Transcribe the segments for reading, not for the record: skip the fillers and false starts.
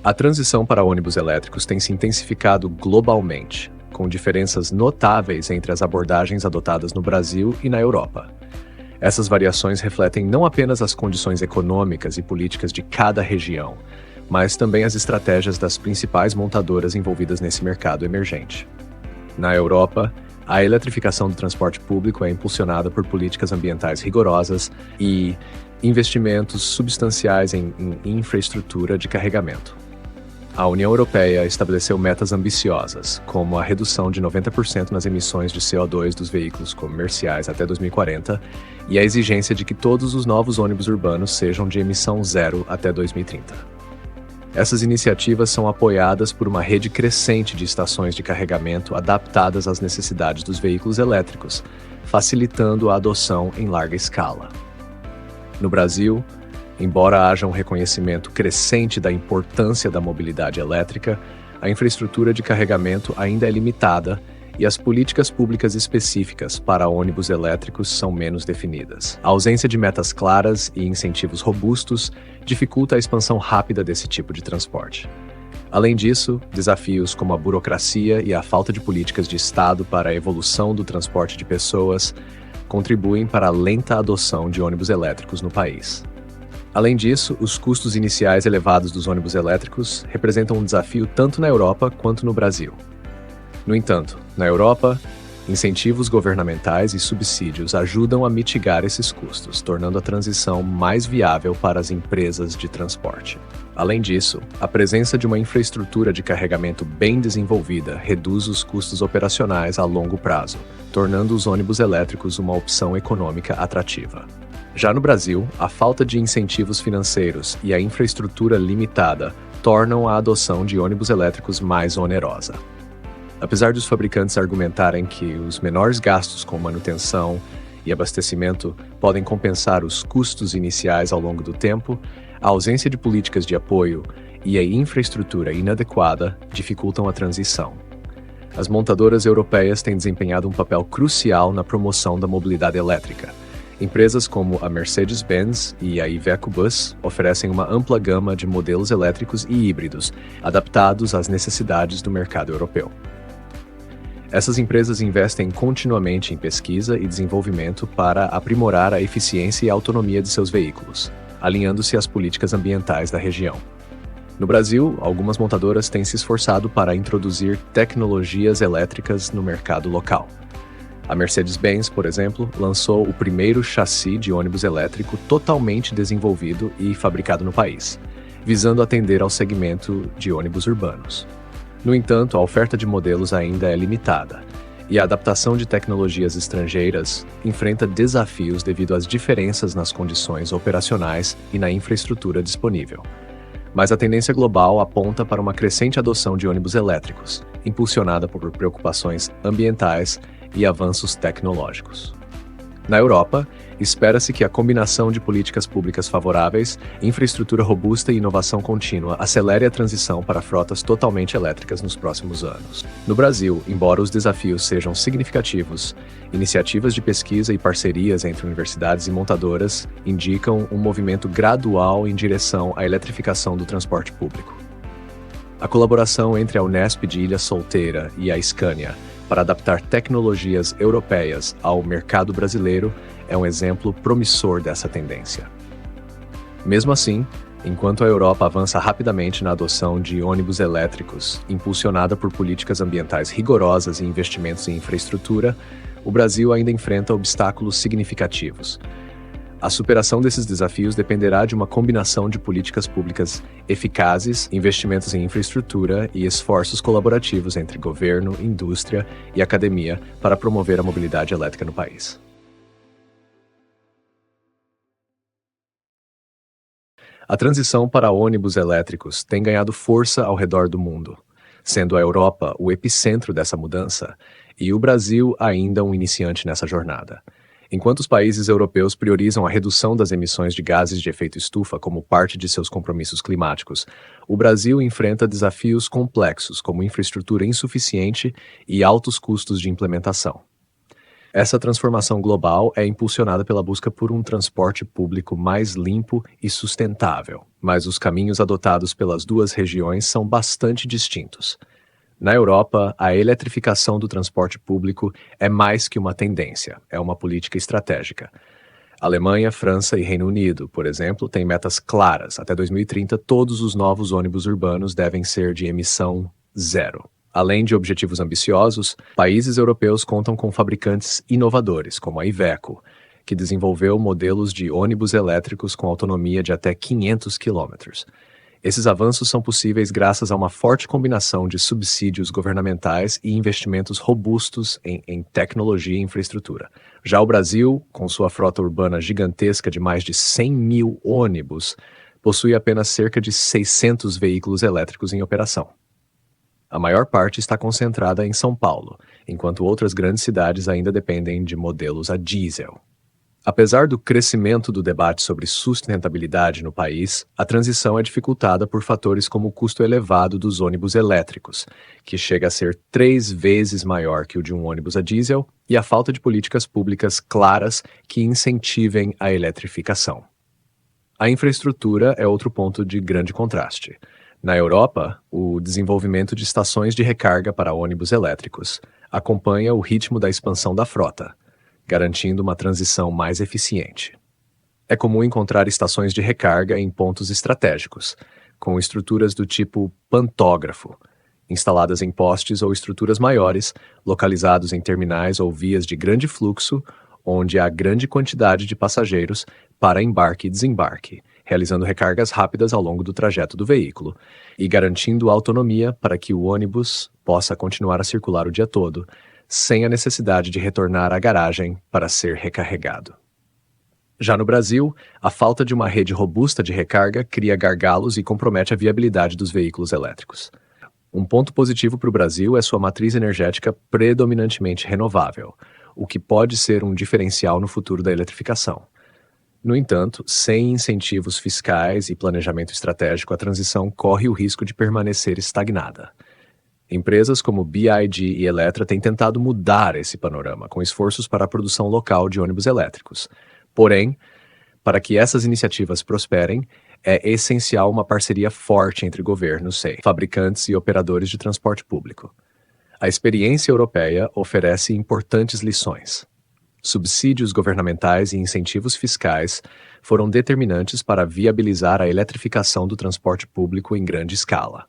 A transição para ônibus elétricos tem se intensificado globalmente, com diferenças notáveis entre as abordagens adotadas no Brasil e na Europa. Essas variações refletem não apenas as condições econômicas e políticas de cada região, mas também as estratégias das principais montadoras envolvidas nesse mercado emergente. Na Europa, a eletrificação do transporte público é impulsionada por políticas ambientais rigorosas e investimentos substanciais em infraestrutura de carregamento. A União Europeia estabeleceu metas ambiciosas, como a redução de 90% nas emissões de CO2 dos veículos comerciais até 2040 e a exigência de que todos os novos ônibus urbanos sejam de emissão zero até 2030. Essas iniciativas são apoiadas por uma rede crescente de estações de carregamento adaptadas às necessidades dos veículos elétricos, facilitando a adoção em larga escala. No Brasil, embora haja um reconhecimento crescente da importância da mobilidade elétrica, a infraestrutura de carregamento ainda é limitada e as políticas públicas específicas para ônibus elétricos são menos definidas. A ausência de metas claras e incentivos robustos dificulta a expansão rápida desse tipo de transporte. Além disso, desafios como a burocracia e a falta de políticas de Estado para a evolução do transporte de pessoas contribuem para a lenta adoção de ônibus elétricos no país. Além disso, os custos iniciais elevados dos ônibus elétricos representam um desafio tanto na Europa quanto no Brasil. No entanto, na Europa, incentivos governamentais e subsídios ajudam a mitigar esses custos, tornando a transição mais viável para as empresas de transporte. Além disso, a presença de uma infraestrutura de carregamento bem desenvolvida reduz os custos operacionais a longo prazo, tornando os ônibus elétricos uma opção econômica atrativa. Já no Brasil, a falta de incentivos financeiros e a infraestrutura limitada tornam a adoção de ônibus elétricos mais onerosa. Apesar dos fabricantes argumentarem que os menores gastos com manutenção e abastecimento podem compensar os custos iniciais ao longo do tempo, a ausência de políticas de apoio e a infraestrutura inadequada dificultam a transição. As montadoras europeias têm desempenhado um papel crucial na promoção da mobilidade elétrica. Empresas como a Mercedes-Benz e a Iveco Bus oferecem uma ampla gama de modelos elétricos e híbridos, adaptados às necessidades do mercado europeu. Essas empresas investem continuamente em pesquisa e desenvolvimento para aprimorar a eficiência e a autonomia de seus veículos, alinhando-se às políticas ambientais da região. No Brasil, algumas montadoras têm se esforçado para introduzir tecnologias elétricas no mercado local. A Mercedes-Benz, por exemplo, lançou o primeiro chassi de ônibus elétrico totalmente desenvolvido e fabricado no país, visando atender ao segmento de ônibus urbanos. No entanto, a oferta de modelos ainda é limitada, e a adaptação de tecnologias estrangeiras enfrenta desafios devido às diferenças nas condições operacionais e na infraestrutura disponível. Mas a tendência global aponta para uma crescente adoção de ônibus elétricos, impulsionada por preocupações ambientais e avanços tecnológicos. Na Europa, espera-se que a combinação de políticas públicas favoráveis, infraestrutura robusta e inovação contínua acelere a transição para frotas totalmente elétricas nos próximos anos. No Brasil, embora os desafios sejam significativos, iniciativas de pesquisa e parcerias entre universidades e montadoras indicam um movimento gradual em direção à eletrificação do transporte público. A colaboração entre a Unesp de Ilha Solteira e a Scania para adaptar tecnologias europeias ao mercado brasileiro é um exemplo promissor dessa tendência. Mesmo assim, enquanto a Europa avança rapidamente na adoção de ônibus elétricos, impulsionada por políticas ambientais rigorosas e investimentos em infraestrutura, o Brasil ainda enfrenta obstáculos significativos. A superação desses desafios dependerá de uma combinação de políticas públicas eficazes, investimentos em infraestrutura e esforços colaborativos entre governo, indústria e academia para promover a mobilidade elétrica no país. A transição para ônibus elétricos tem ganhado força ao redor do mundo, sendo a Europa o epicentro dessa mudança e o Brasil ainda um iniciante nessa jornada. Enquanto os países europeus priorizam a redução das emissões de gases de efeito estufa como parte de seus compromissos climáticos, o Brasil enfrenta desafios complexos como infraestrutura insuficiente e altos custos de implementação. Essa transformação global é impulsionada pela busca por um transporte público mais limpo e sustentável, mas os caminhos adotados pelas duas regiões são bastante distintos. Na Europa, a eletrificação do transporte público é mais que uma tendência, é uma política estratégica. Alemanha, França e Reino Unido, por exemplo, têm metas claras. Até 2030, todos os novos ônibus urbanos devem ser de emissão zero. Além de objetivos ambiciosos, países europeus contam com fabricantes inovadores, como a Iveco, que desenvolveu modelos de ônibus elétricos com autonomia de até 500 quilômetros. Esses avanços são possíveis graças a uma forte combinação de subsídios governamentais e investimentos robustos em tecnologia e infraestrutura. Já o Brasil, com sua frota urbana gigantesca de mais de 100 mil ônibus, possui apenas cerca de 600 veículos elétricos em operação. A maior parte está concentrada em São Paulo, enquanto outras grandes cidades ainda dependem de modelos a diesel. Apesar do crescimento do debate sobre sustentabilidade no país, a transição é dificultada por fatores como o custo elevado dos ônibus elétricos, que chega a ser 3 vezes maior que o de um ônibus a diesel, e a falta de políticas públicas claras que incentivem a eletrificação. A infraestrutura é outro ponto de grande contraste. Na Europa, o desenvolvimento de estações de recarga para ônibus elétricos acompanha o ritmo da expansão da frota, garantindo uma transição mais eficiente. É comum encontrar estações de recarga em pontos estratégicos, com estruturas do tipo pantógrafo, instaladas em postes ou estruturas maiores, localizados em terminais ou vias de grande fluxo, onde há grande quantidade de passageiros para embarque e desembarque, realizando recargas rápidas ao longo do trajeto do veículo e garantindo autonomia para que o ônibus possa continuar a circular o dia todo, sem a necessidade de retornar à garagem para ser recarregado. Já no Brasil, a falta de uma rede robusta de recarga cria gargalos e compromete a viabilidade dos veículos elétricos. Um ponto positivo para o Brasil é sua matriz energética predominantemente renovável, o que pode ser um diferencial no futuro da eletrificação. No entanto, sem incentivos fiscais e planejamento estratégico, a transição corre o risco de permanecer estagnada. Empresas como BYD e Eletra têm tentado mudar esse panorama, com esforços para a produção local de ônibus elétricos. Porém, para que essas iniciativas prosperem, é essencial uma parceria forte entre governos, fabricantes e operadores de transporte público. A experiência europeia oferece importantes lições. Subsídios governamentais e incentivos fiscais foram determinantes para viabilizar a eletrificação do transporte público em grande escala.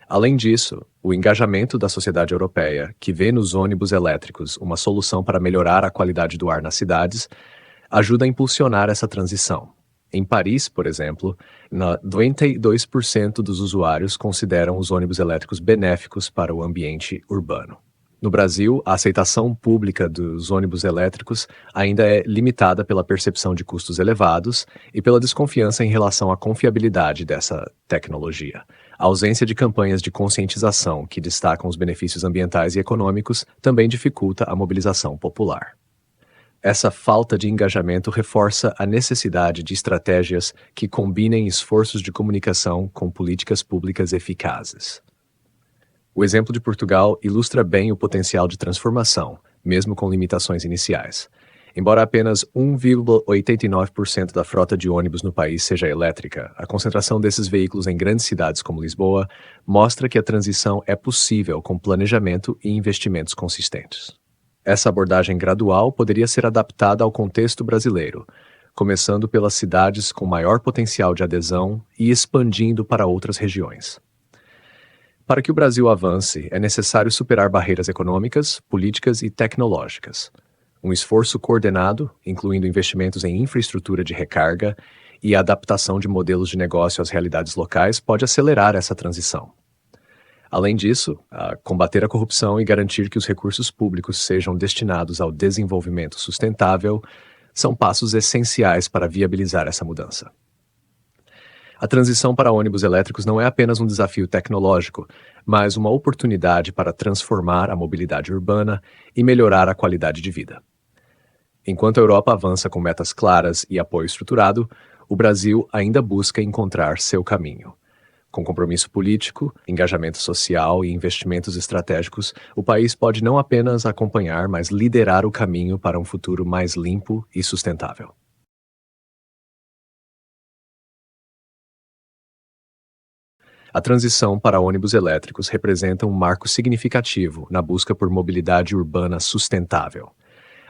Além disso, o engajamento da sociedade europeia, que vê nos ônibus elétricos uma solução para melhorar a qualidade do ar nas cidades, ajuda a impulsionar essa transição. Em Paris, por exemplo, 92% dos usuários consideram os ônibus elétricos benéficos para o ambiente urbano. No Brasil, a aceitação pública dos ônibus elétricos ainda é limitada pela percepção de custos elevados e pela desconfiança em relação à confiabilidade dessa tecnologia. A ausência de campanhas de conscientização que destacam os benefícios ambientais e econômicos também dificulta a mobilização popular. Essa falta de engajamento reforça a necessidade de estratégias que combinem esforços de comunicação com políticas públicas eficazes. O exemplo de Portugal ilustra bem o potencial de transformação, mesmo com limitações iniciais. Embora apenas 1,89% da frota de ônibus no país seja elétrica, a concentração desses veículos em grandes cidades como Lisboa mostra que a transição é possível com planejamento e investimentos consistentes. Essa abordagem gradual poderia ser adaptada ao contexto brasileiro, começando pelas cidades com maior potencial de adesão e expandindo para outras regiões. Para que o Brasil avance, é necessário superar barreiras econômicas, políticas e tecnológicas. Um esforço coordenado, incluindo investimentos em infraestrutura de recarga e a adaptação de modelos de negócio às realidades locais, pode acelerar essa transição. Além disso, combater a corrupção e garantir que os recursos públicos sejam destinados ao desenvolvimento sustentável são passos essenciais para viabilizar essa mudança. A transição para ônibus elétricos não é apenas um desafio tecnológico, mas uma oportunidade para transformar a mobilidade urbana e melhorar a qualidade de vida. Enquanto a Europa avança com metas claras e apoio estruturado, o Brasil ainda busca encontrar seu caminho. Com compromisso político, engajamento social e investimentos estratégicos, o país pode não apenas acompanhar, mas liderar o caminho para um futuro mais limpo e sustentável. A transição para ônibus elétricos representa um marco significativo na busca por mobilidade urbana sustentável.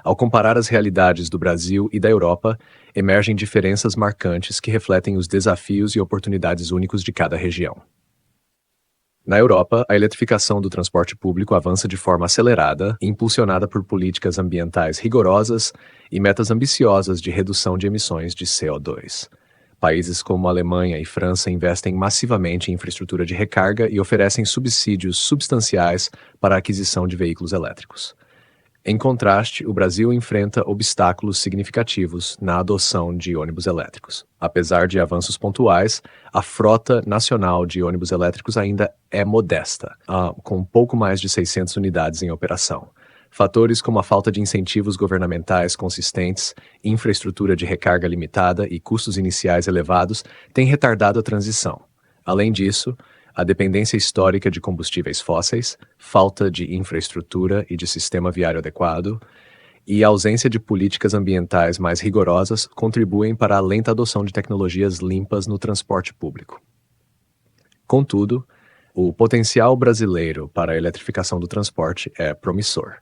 Ao comparar as realidades do Brasil e da Europa, emergem diferenças marcantes que refletem os desafios e oportunidades únicos de cada região. Na Europa, a eletrificação do transporte público avança de forma acelerada, impulsionada por políticas ambientais rigorosas e metas ambiciosas de redução de emissões de CO2. Países como Alemanha e França investem massivamente em infraestrutura de recarga e oferecem subsídios substanciais para a aquisição de veículos elétricos. Em contraste, o Brasil enfrenta obstáculos significativos na adoção de ônibus elétricos. Apesar de avanços pontuais, a frota nacional de ônibus elétricos ainda é modesta, com pouco mais de 600 unidades em operação. Fatores como a falta de incentivos governamentais consistentes, infraestrutura de recarga limitada e custos iniciais elevados têm retardado a transição. Além disso, a dependência histórica de combustíveis fósseis, falta de infraestrutura e de sistema viário adequado, e a ausência de políticas ambientais mais rigorosas contribuem para a lenta adoção de tecnologias limpas no transporte público. Contudo, o potencial brasileiro para a eletrificação do transporte é promissor.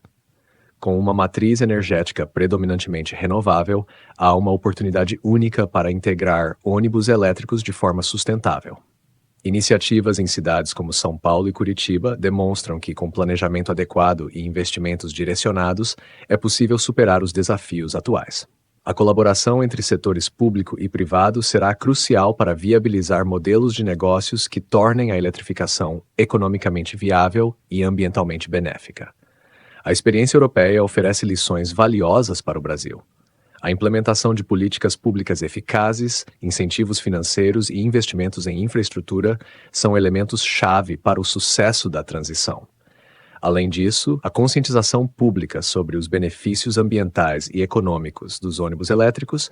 Com uma matriz energética predominantemente renovável, há uma oportunidade única para integrar ônibus elétricos de forma sustentável. Iniciativas em cidades como São Paulo e Curitiba demonstram que, com planejamento adequado e investimentos direcionados, é possível superar os desafios atuais. A colaboração entre setores público e privado será crucial para viabilizar modelos de negócios que tornem a eletrificação economicamente viável e ambientalmente benéfica. A experiência europeia oferece lições valiosas para o Brasil. A implementação de políticas públicas eficazes, incentivos financeiros e investimentos em infraestrutura são elementos-chave para o sucesso da transição. Além disso, a conscientização pública sobre os benefícios ambientais e econômicos dos ônibus elétricos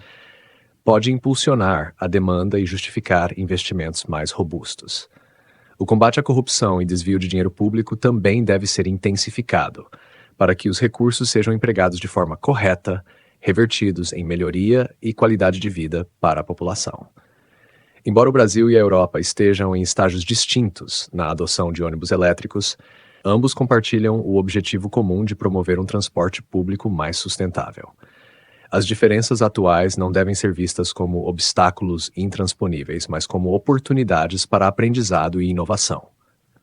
pode impulsionar a demanda e justificar investimentos mais robustos. O combate à corrupção e desvio de dinheiro público também deve ser intensificado, para que os recursos sejam empregados de forma correta, revertidos em melhoria e qualidade de vida para a população. Embora o Brasil e a Europa estejam em estágios distintos na adoção de ônibus elétricos, ambos compartilham o objetivo comum de promover um transporte público mais sustentável. As diferenças atuais não devem ser vistas como obstáculos intransponíveis, mas como oportunidades para aprendizado e inovação.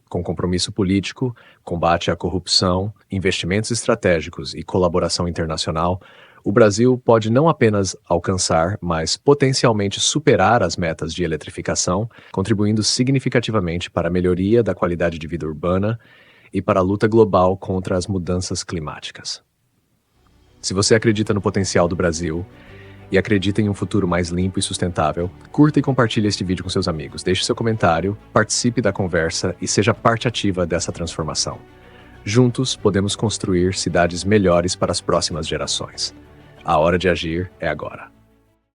Com compromisso político, combate à corrupção, investimentos estratégicos e colaboração internacional, o Brasil pode não apenas alcançar, mas potencialmente superar as metas de eletrificação, contribuindo significativamente para a melhoria da qualidade de vida urbana e para a luta global contra as mudanças climáticas. Se você acredita no potencial do Brasil e acredita em um futuro mais limpo e sustentável, curta e compartilhe este vídeo com seus amigos, deixe seu comentário, participe da conversa e seja parte ativa dessa transformação. Juntos, podemos construir cidades melhores para as próximas gerações. A hora de agir é agora.